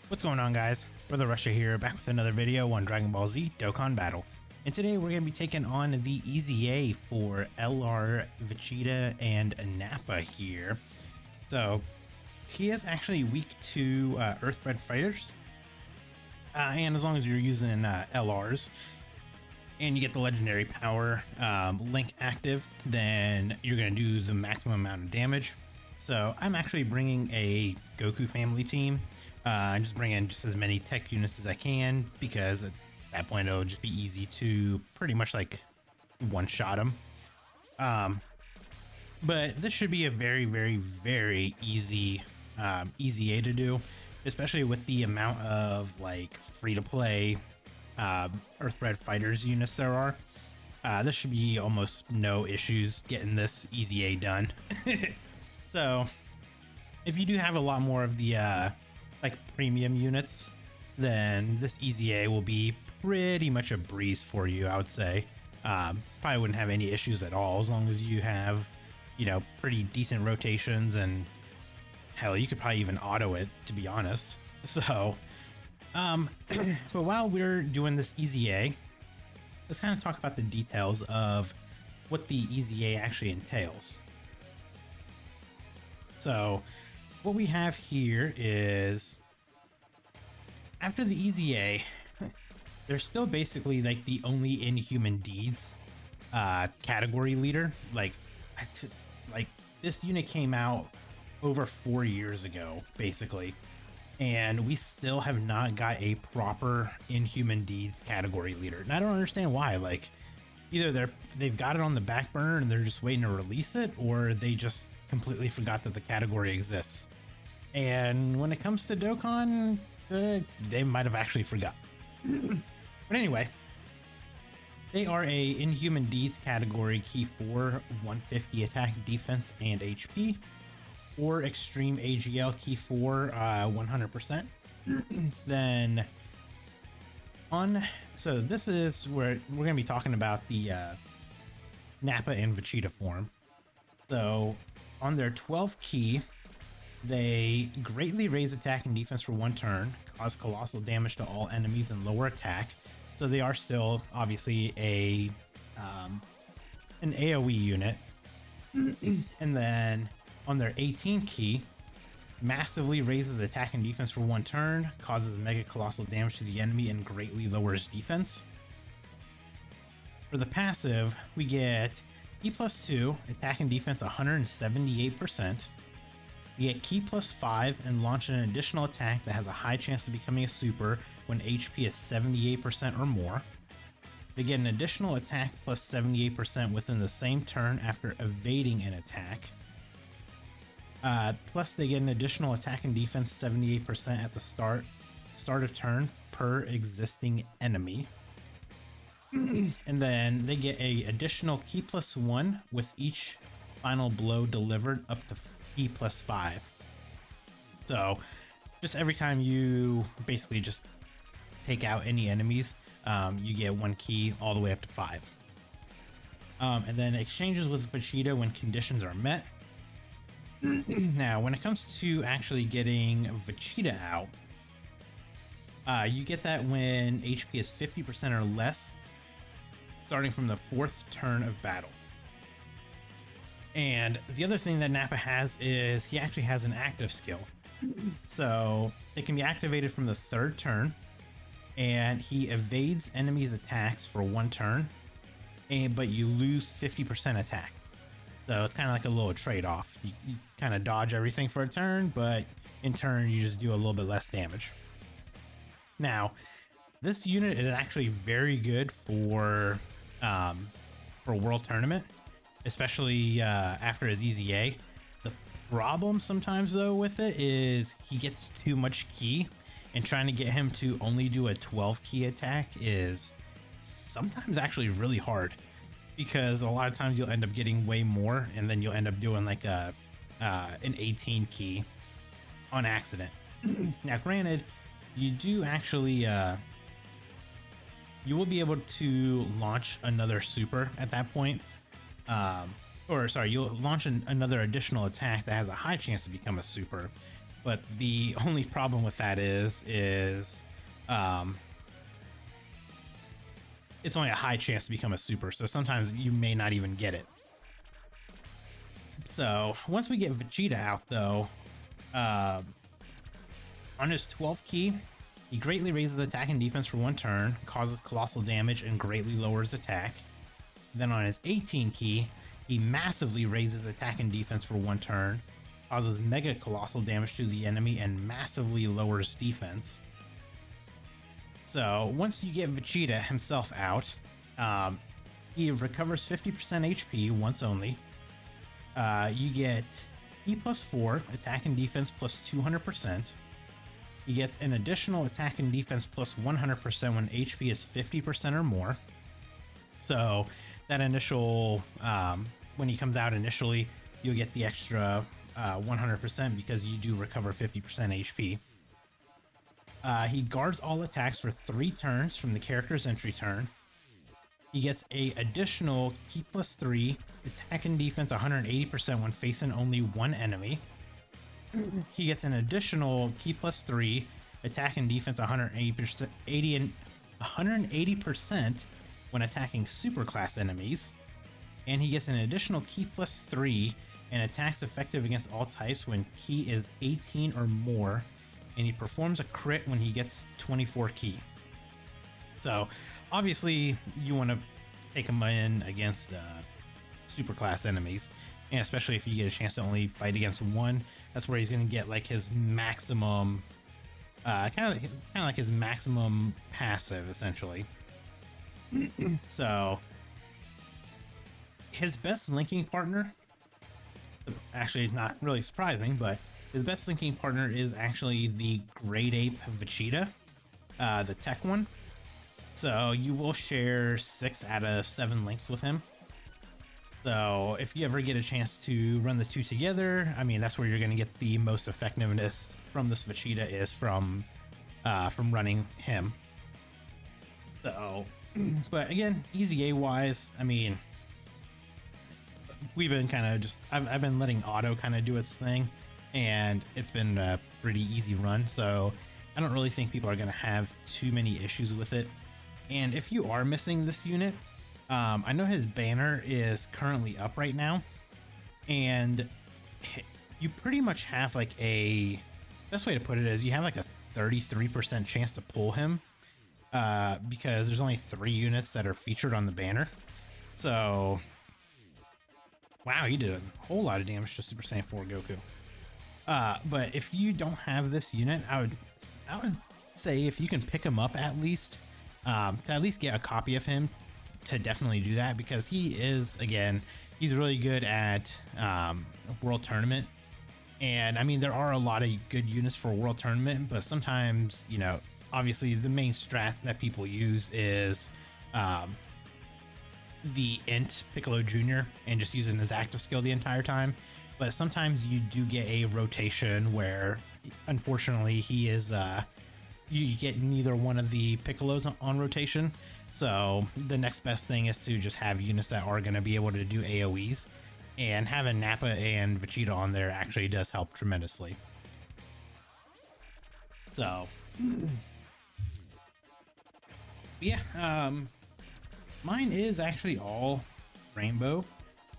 What's going on, guys? Brother Russia here, back with another video on Dragon Ball Z Dokkan Battle. And today we're going to be taking on the EZA for LR, Vegeta, and NAPPA here. So, he is actually weak to EARTH-BRED fighters. And as long as you're using LRs, and you get the legendary power link active, then you're going to do the maximum amount of damage. So, I'm actually bringing a Goku family team. And just bring in just as many tech units as I can, because at that point it'll just be easy to pretty much like one-shot them. But this should be a very easy EZA to do, especially with the amount of like free-to-play EARTH-BRED fighters units there are. This should be almost no issues getting this EZA done. So if you do have a lot more of the like premium units, then this EZA will be pretty much a breeze for you, I would say. Probably wouldn't have any issues at all, as long as you have, you know, pretty decent rotations, and hell, you could probably even auto it, to be honest. So, but while we're doing this EZA, let's kind of talk about the details of what the EZA actually entails. So, what we have here is, after the EZA, they're still basically like the only Inhuman Deeds category leader. Like this unit came out over 4 years ago, basically, and we still have not got a proper Inhuman Deeds category leader. And I don't understand why. Like, either they've got it on the back burner and they're just waiting to release it, or they just completely forgot that the category exists. And when it comes to Dokkan, they might have actually forgot. But anyway, they are a Inhuman Deeds category key 4, 150 attack, defense, and HP, or extreme AGL key 4, 100%. Then so this is where we're going to be talking about the NAPPA and VEGETA form. So on their 12 key, they greatly raise attack and defense for 1 turn, cause colossal damage to all enemies, and lower attack. So they are still obviously an AoE unit. And then on their 18 key, massively raises attack and defense for 1 turn, causes mega colossal damage to the enemy, and greatly lowers defense. For the passive, we get E+2, attack and defense 178%. You get Ki +5 and launch an additional attack that has a high chance of becoming a super when HP is 78% or more. They get an additional attack plus 78% within the same turn after evading an attack. Plus they get an additional attack and defense 78% at the start of turn per existing enemy. And then they get a additional Ki +1 with each final blow delivered up to Ki +5. So just every time you basically just take out any enemies, you get 1 key all the way up to 5. And then exchanges with Vegeta when conditions are met. Now, when it comes to actually getting Vegeta out, you get that when HP is 50% or less, starting from the 4th turn of battle. And the other thing that NAPPA has is he actually has an active skill. So it can be activated from the 3rd turn, and he evades enemies' attacks for 1 turn, but you lose 50% attack. So it's kind of like a little trade-off. You kind of dodge everything for a turn, but in turn you just do a little bit less damage. Now, this unit is actually very good for World Tournament, especially after his EZA. The problem sometimes though with it is he gets too much ki, and trying to get him to only do a 12 key attack is sometimes actually really hard, because a lot of times you'll end up getting way more, and then you'll end up doing like an 18 key on accident. Now granted, you do actually you will be able to launch another super at that point. Or sorry, you'll launch another additional attack that has a high chance to become a super, But the only problem with that is it's only a high chance to become a super, so sometimes you may not even get it. So once we get Vegeta out though, on his 12th key, he greatly raises attack and defense for 1 turn, causes colossal damage, and greatly lowers attack. Then on his 18 key, he massively raises attack and defense for 1 turn, causes mega colossal damage to the enemy, and massively lowers defense. So once you get Vegeta himself out, he recovers 50% HP once only. You get E+4, attack and defense plus 200%. He gets an additional attack and defense plus 100% when HP is 50% or more. So that initial, when he comes out initially, you'll get the extra 100% because you do recover 50% HP. He guards all attacks for 3 turns from the character's entry turn. He gets a additional Ki plus 3, attack and defense 180% when facing only 1 enemy. He gets an additional Ki plus 3, attack and defense 180% when attacking superclass enemies. And he gets an additional Ki plus 3 and attacks effective against all types when Ki is 18 or more. And he performs a crit when he gets 24 Ki. So obviously you want to take him in against superclass enemies, and especially if you get a chance to only fight against 1, that's where he's going to get like his maximum, kind of like his maximum passive essentially. So his best linking partner, actually not really surprising, but his best linking partner is actually the Great Ape Vegeta, the tech one. So you will share 6 out of 7 links with him. So if you ever get a chance to run the 2 together, I mean, that's where you're going to get the most effectiveness from this Vegeta is from running him. So, but again, EZA wise, I mean, we've been kind of just, I've been letting auto kind of do its thing, and it's been a pretty easy run. So I don't really think people are going to have too many issues with it. And if you are missing this unit, I know his banner is currently up right now, and you pretty much have like a, best way to put it is you have like a 33% chance to pull him, because there's only 3 units that are featured on the banner. So, wow, you did a whole lot of damage to Super Saiyan 4 Goku. But if you don't have this unit, I would say if you can pick him up at least, to at least get a copy of him, to definitely do that, because he is, again, he's really good at World Tournament. And I mean, there are a lot of good units for World Tournament, but sometimes, you know, obviously the main strat that people use is the Int Piccolo Jr. and just using his active skill the entire time. But sometimes you do get a rotation where, unfortunately, he is you get neither one of the Piccolos on rotation. So the next best thing is to just have units that are going to be able to do AoEs, and having NAPPA and Vegeta on there actually does help tremendously. So yeah, mine is actually all rainbow.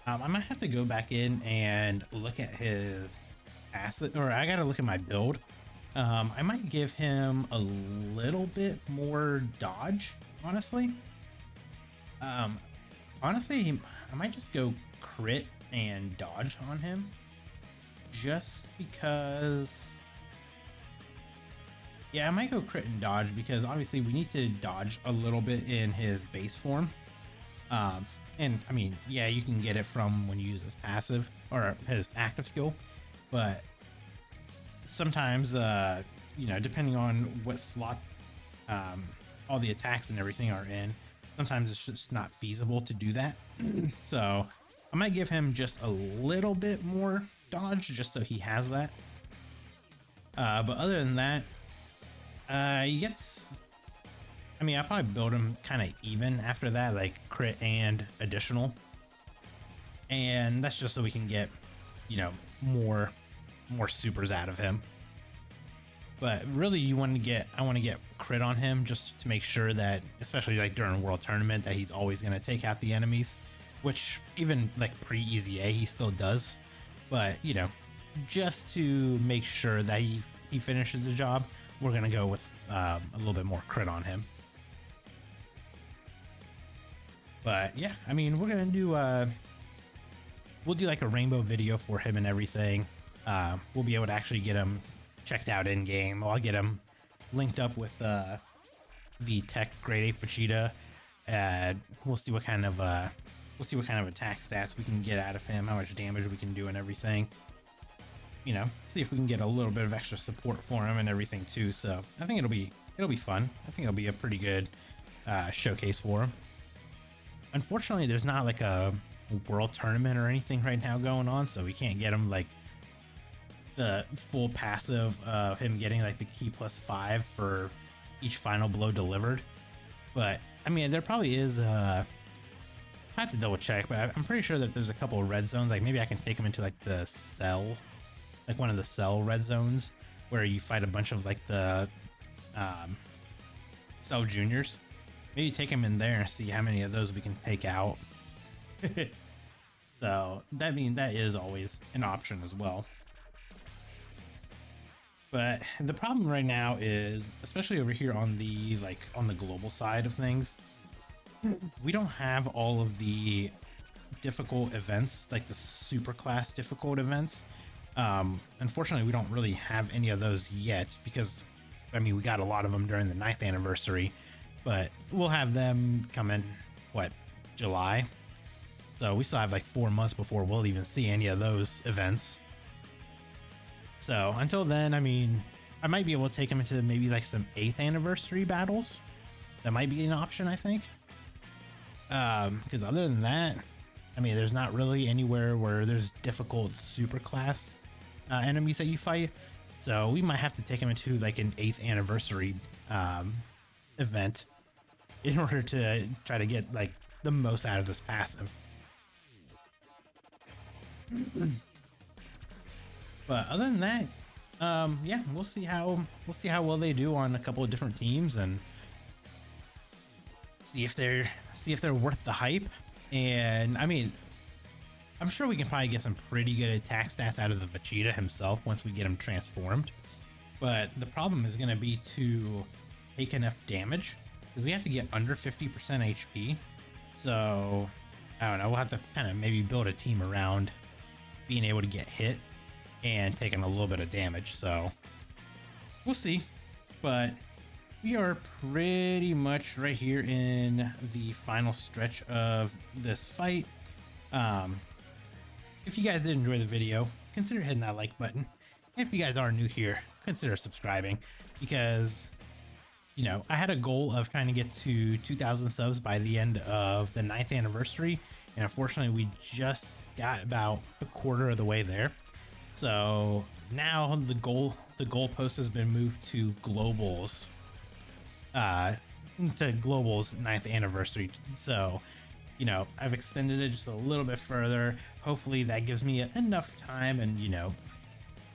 I might have to go back in and look at his asset, or I gotta look at my build. I might give him a little bit more dodge, honestly. Honestly, I might just go crit and dodge on him, just because. Yeah, I might go crit and dodge because obviously we need to dodge a little bit in his base form. And I mean, yeah, you can get it from when you use his passive or his active skill, but sometimes, you know, depending on what slot all the attacks and everything are in, sometimes it's just not feasible to do that. So I might give him just a little bit more dodge just so he has that. But other than that, he gets, I mean, I'll probably build him kind of even after that, like crit and additional. And that's just so we can get, you know, more supers out of him. But really, I want to get crit on him just to make sure that, especially like during World Tournament, that he's always going to take out the enemies, which even like pre-EZA he still does. But you know, just to make sure that he finishes the job, we're going to go with a little bit more crit on him. But yeah, I mean, we're going to do we'll do like a rainbow video for him and everything. We'll be able to actually get him checked out in game. I'll get him linked up with the Tech Grade 8 Vegeta, and we'll see what kind of attack stats we can get out of him, how much damage we can do and everything. You know, see if we can get a little bit of extra support for him and everything too. So I think it'll be fun. I think it'll be a pretty good showcase for him. Unfortunately, there's not like a world tournament or anything right now going on, so we can't get him like the full passive of him getting like the key +5 for each final blow delivered. But I mean, there probably is I have to double check, but I'm pretty sure that there's a couple of red zones. Like maybe I can take him into like the cell, like one of the cell red zones where you fight a bunch of like the cell juniors. Maybe take him in there and see how many of those we can take out. So that is always an option as well. But the problem right now is, especially over here on the global side of things, we don't have all of the difficult events, like the super class difficult events. Unfortunately, we don't really have any of those yet because, I mean, we got a lot of them during the 9th anniversary, but we'll have them come in, what, July? So we still have like 4 months before we'll even see any of those events. So until then, I mean, I might be able to take them into maybe like some 8th anniversary battles. That might be an option, I think. Because other than that, I mean, there's not really anywhere where there's difficult super class enemies that you fight. So we might have to take them into like an 8th anniversary event in order to try to get like the most out of this passive. But other than that, yeah, we'll see how well they do on a couple of different teams and see if they're worth the hype. And I mean, I'm sure we can probably get some pretty good attack stats out of the Vegeta himself once we get him transformed. But the problem is going to be to take enough damage because we have to get under 50% HP. So I don't know, we'll have to kind of maybe build a team around being able to get hit and taking a little bit of damage. So we'll see. But we are pretty much right here in the final stretch of this fight. If you guys did enjoy the video, consider hitting that like button. And if you guys are new here, consider subscribing, because, you know, I had a goal of trying to get to 2,000 subs by the end of the 9th anniversary, and unfortunately we just got about a quarter of the way there. So now the goalpost has been moved to Global's 9th anniversary. So, you know, I've extended it just a little bit further. Hopefully that gives me enough time and, you know,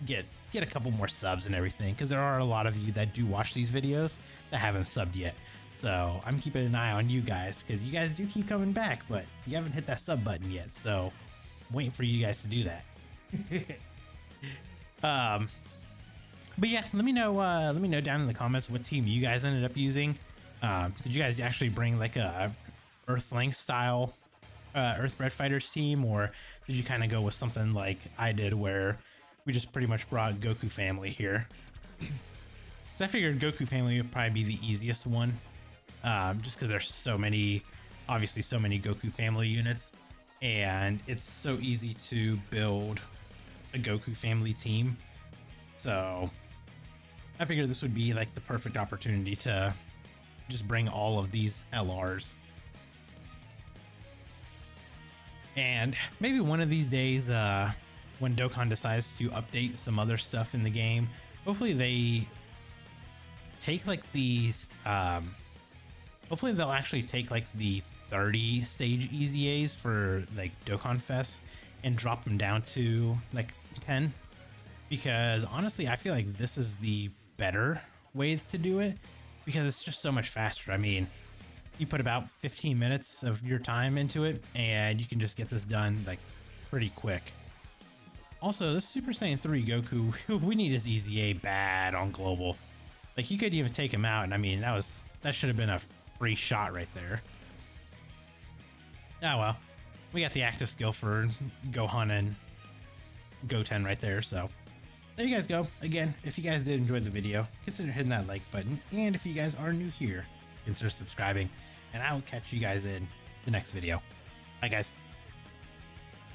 get a couple more subs and everything, because there are a lot of you that do watch these videos that haven't subbed yet. So I'm keeping an eye on you guys, because you guys do keep coming back, but you haven't hit that sub button yet. So I'm waiting for you guys to do that. But yeah, let me know down in the comments what team you guys ended up using. Did you guys actually bring like a Earthlink style EARTH-BRED Fighters team, or did you kind of go with something like I did, where we just pretty much brought Goku Family here? So I figured Goku Family would probably be the easiest one, just because there's so many Goku Family units, and it's so easy to build a Goku Family team. So I figured this would be like the perfect opportunity to just bring all of these LRs. And maybe one of these days, when Dokkan decides to update some other stuff in the game, hopefully they take like these, hopefully they'll actually take like the 30 stage EZAs for like Dokkan Fest and drop them down to like 10. Because honestly, I feel like this is the better way to do it because it's just so much faster. I mean, you put about 15 minutes of your time into it and you can just get this done like pretty quick. Also, this Super Saiyan 3 Goku, we need his EZA bad on global. Like, you could even take him out, and I mean, that should have been a free shot right there. Oh well, we got the active skill for Gohan and Goten right there, so there you guys go. Again, if you guys did enjoy the video, consider hitting that like button, and if you guys are new here, consider subscribing, and I will catch you guys in the next video. Bye guys.